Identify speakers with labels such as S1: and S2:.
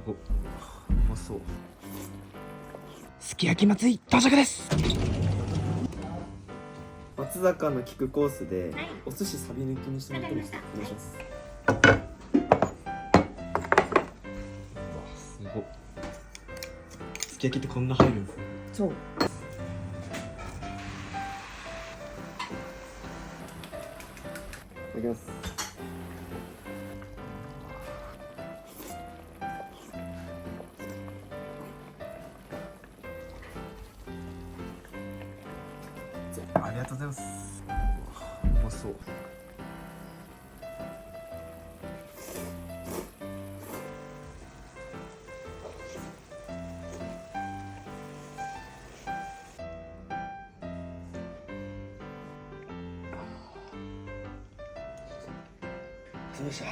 S1: ごっ、うまそう。すき焼き祭り到着です。
S2: 松坂の聞くコースで、お寿司サビ抜きにしてもらってもいいですか？お願いします。
S1: すごっ。すき焼きってこんな入るんですね。
S2: そう。いただきます。
S1: ありがとうございます。うまそう。
S2: よいしょ。